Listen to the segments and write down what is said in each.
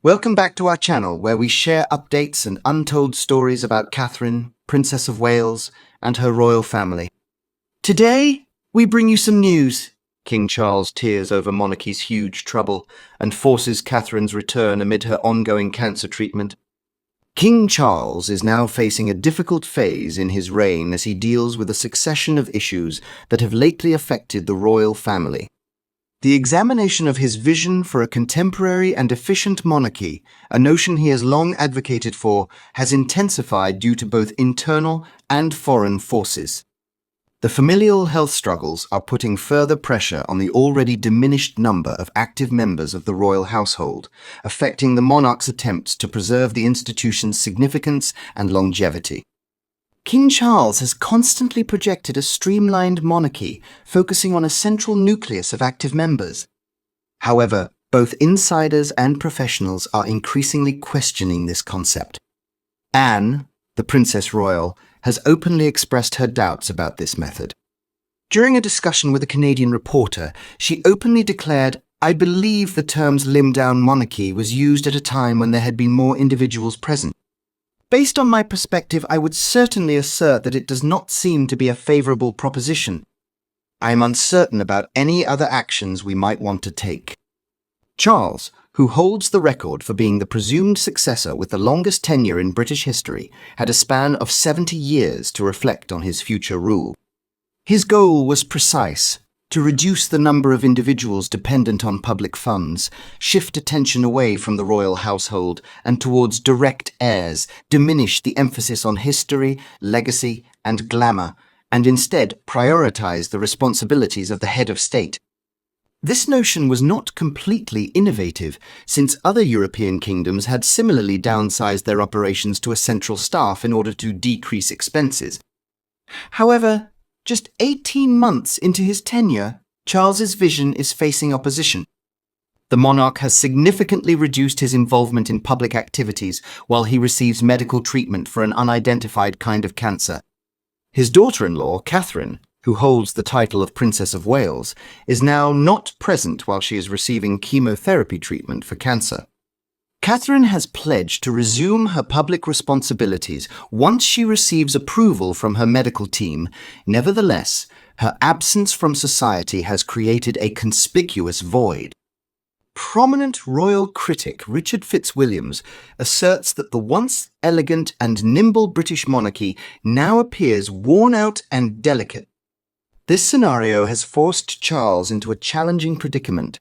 Welcome back to our channel where we share updates and untold stories about Catherine, Princess of Wales, and her royal family. Today, we bring you some news. King Charles tears over monarchy's huge trouble and forces Catherine's return amid her ongoing cancer treatment. King Charles is now facing a difficult phase in his reign as he deals with a succession of issues that have lately affected the royal family. The examination of his vision for a contemporary and efficient monarchy, a notion he has long advocated for, has intensified due to both internal and foreign forces. The familial health struggles are putting further pressure on the already diminished number of active members of the royal household, affecting the monarch's attempts to preserve the institution's significance and longevity. King Charles has constantly projected a streamlined monarchy, focusing on a central nucleus of active members. However, both insiders and professionals are increasingly questioning this concept. Anne, the Princess Royal, has openly expressed her doubts about this method. During a discussion with a Canadian reporter, she openly declared, "I believe the term slimmed-down monarchy was used at a time when there had been more individuals present. Based on my perspective, I would certainly assert that it does not seem to be a favourable proposition. I am uncertain about any other actions we might want to take." Charles, who holds the record for being the presumed successor with the longest tenure in British history, had a span of 70 years to reflect on his future rule. His goal was precise: to reduce the number of individuals dependent on public funds, shift attention away from the royal household and towards direct heirs, diminish the emphasis on history, legacy, and glamour, and instead prioritize the responsibilities of the head of state. This notion was not completely innovative, since other European kingdoms had similarly downsized their operations to a central staff in order to decrease expenses. However, just 18 months into his tenure, Charles's vision is facing opposition. The monarch has significantly reduced his involvement in public activities while he receives medical treatment for an unidentified kind of cancer. His daughter-in-law, Catherine, who holds the title of Princess of Wales, is now not present while she is receiving chemotherapy treatment for cancer. Catherine has pledged to resume her public responsibilities once she receives approval from her medical team. Nevertheless, her absence from society has created a conspicuous void. Prominent royal critic Richard Fitzwilliams asserts that the once elegant and nimble British monarchy now appears worn out and delicate. This scenario has forced Charles into a challenging predicament.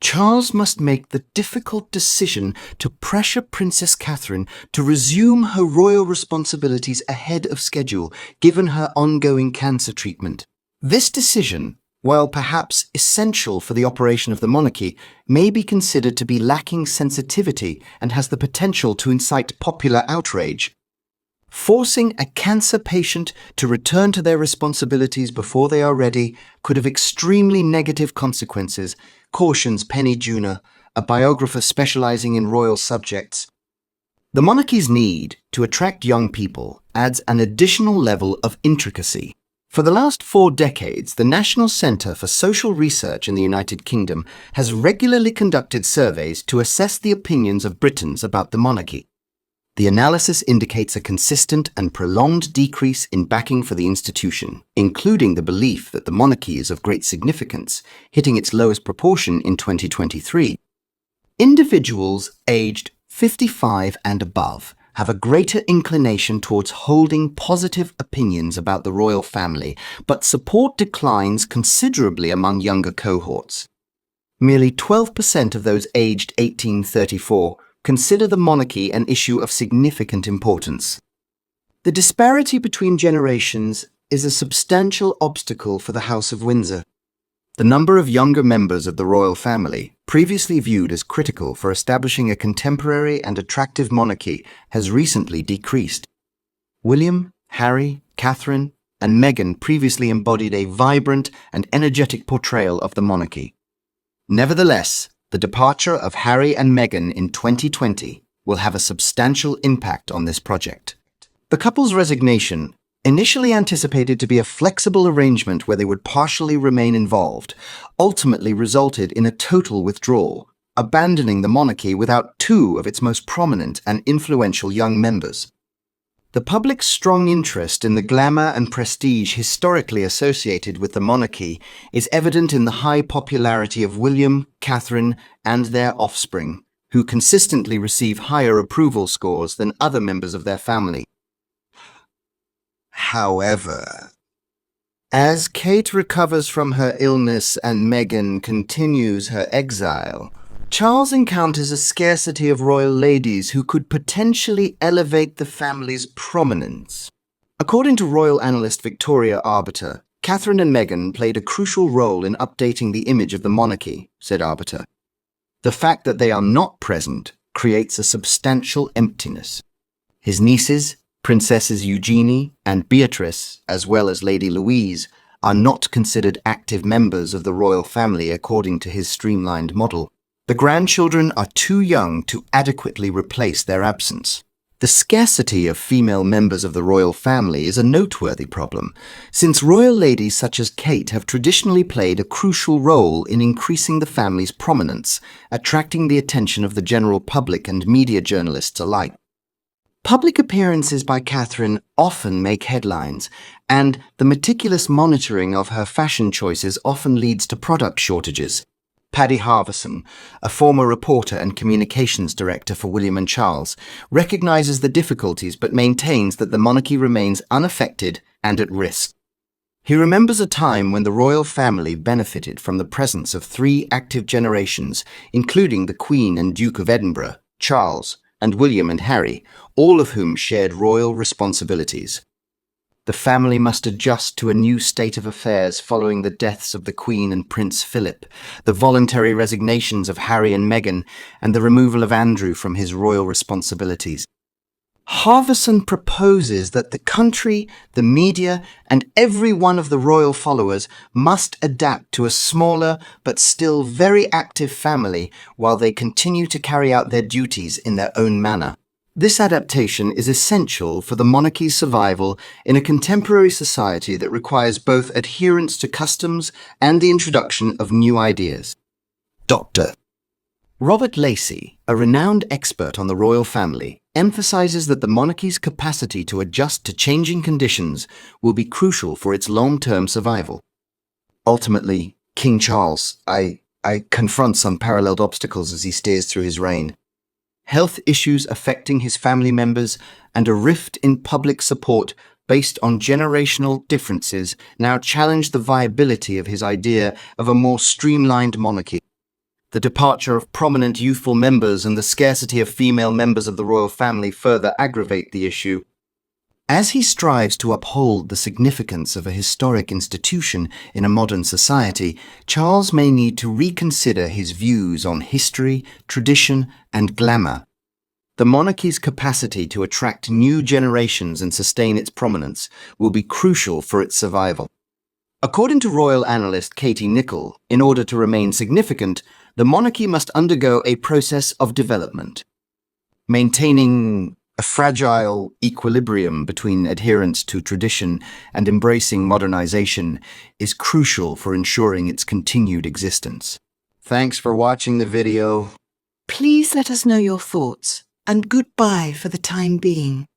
Charles must make the difficult decision to pressure Princess Catherine to resume her royal responsibilities ahead of schedule, given her ongoing cancer treatment. This decision, while perhaps essential for the operation of the monarchy, may be considered to be lacking sensitivity and has the potential to incite popular outrage. Forcing a cancer patient to return to their responsibilities before they are ready could have extremely negative consequences, cautions Penny Junor, a biographer specializing in royal subjects. The monarchy's need to attract young people adds an additional level of intricacy. For the last 4 decades, the National Centre for Social Research in the United Kingdom has regularly conducted surveys to assess the opinions of Britons about the monarchy. The analysis indicates a consistent and prolonged decrease in backing for the institution, including the belief that the monarchy is of great significance, hitting its lowest proportion in 2023. Individuals aged 55 and above have a greater inclination towards holding positive opinions about the royal family, but support declines considerably among younger cohorts. Merely 12% of those aged 18-34 consider the monarchy an issue of significant importance. The disparity between generations is a substantial obstacle for the House of Windsor. The number of younger members of the royal family, previously viewed as critical for establishing a contemporary and attractive monarchy, has recently decreased. William, Harry, Catherine, and Meghan previously embodied a vibrant and energetic portrayal of the monarchy. Nevertheless, the departure of Harry and Meghan in 2020 will have a substantial impact on this project. The couple's resignation, initially anticipated to be a flexible arrangement where they would partially remain involved, ultimately resulted in a total withdrawal, abandoning the monarchy without two of its most prominent and influential young members. The public's strong interest in the glamour and prestige historically associated with the monarchy is evident in the high popularity of William, Catherine, and their offspring, who consistently receive higher approval scores than other members of their family. However, as Kate recovers from her illness and Meghan continues her exile, Charles encounters a scarcity of royal ladies who could potentially elevate the family's prominence. According to royal analyst Victoria Arbiter, Catherine and Meghan played a crucial role in updating the image of the monarchy, said Arbiter. The fact that they are not present creates a substantial emptiness. His nieces, Princesses Eugenie and Beatrice, as well as Lady Louise, are not considered active members of the royal family according to his streamlined model. The grandchildren are too young to adequately replace their absence. The scarcity of female members of the royal family is a noteworthy problem, since royal ladies such as Kate have traditionally played a crucial role in increasing the family's prominence, attracting the attention of the general public and media journalists alike. Public appearances by Catherine often make headlines, and the meticulous monitoring of her fashion choices often leads to product shortages. Paddy Harverson, a former reporter and communications director for William and Charles, recognizes the difficulties but maintains that the monarchy remains unaffected and at risk. He remembers a time when the royal family benefited from the presence of three active generations, including the Queen and Duke of Edinburgh, Charles, and William and Harry, all of whom shared royal responsibilities. The family must adjust to a new state of affairs following the deaths of the Queen and Prince Philip, the voluntary resignations of Harry and Meghan, and the removal of Andrew from his royal responsibilities. Harverson proposes that the country, the media, and every one of the royal followers must adapt to a smaller but still very active family while they continue to carry out their duties in their own manner. This adaptation is essential for the monarchy's survival in a contemporary society that requires both adherence to customs and the introduction of new ideas. Dr. Robert Lacey, a renowned expert on the royal family, emphasizes that the monarchy's capacity to adjust to changing conditions will be crucial for its long-term survival. Ultimately, King Charles, I confronts unparalleled obstacles as he steers through his reign. Health issues affecting his family members and a rift in public support based on generational differences now challenge the viability of his idea of a more streamlined monarchy. The departure of prominent youthful members and the scarcity of female members of the royal family further aggravate the issue. As he strives to uphold the significance of a historic institution in a modern society, Charles may need to reconsider his views on history, tradition, and glamour. The monarchy's capacity to attract new generations and sustain its prominence will be crucial for its survival. According to royal analyst Katie Nicholl, in order to remain significant, the monarchy must undergo a process of development. Maintaining a fragile equilibrium between adherence to tradition and embracing modernization is crucial for ensuring its continued existence. Thanks for watching the video. Please let us know your thoughts, and goodbye for the time being.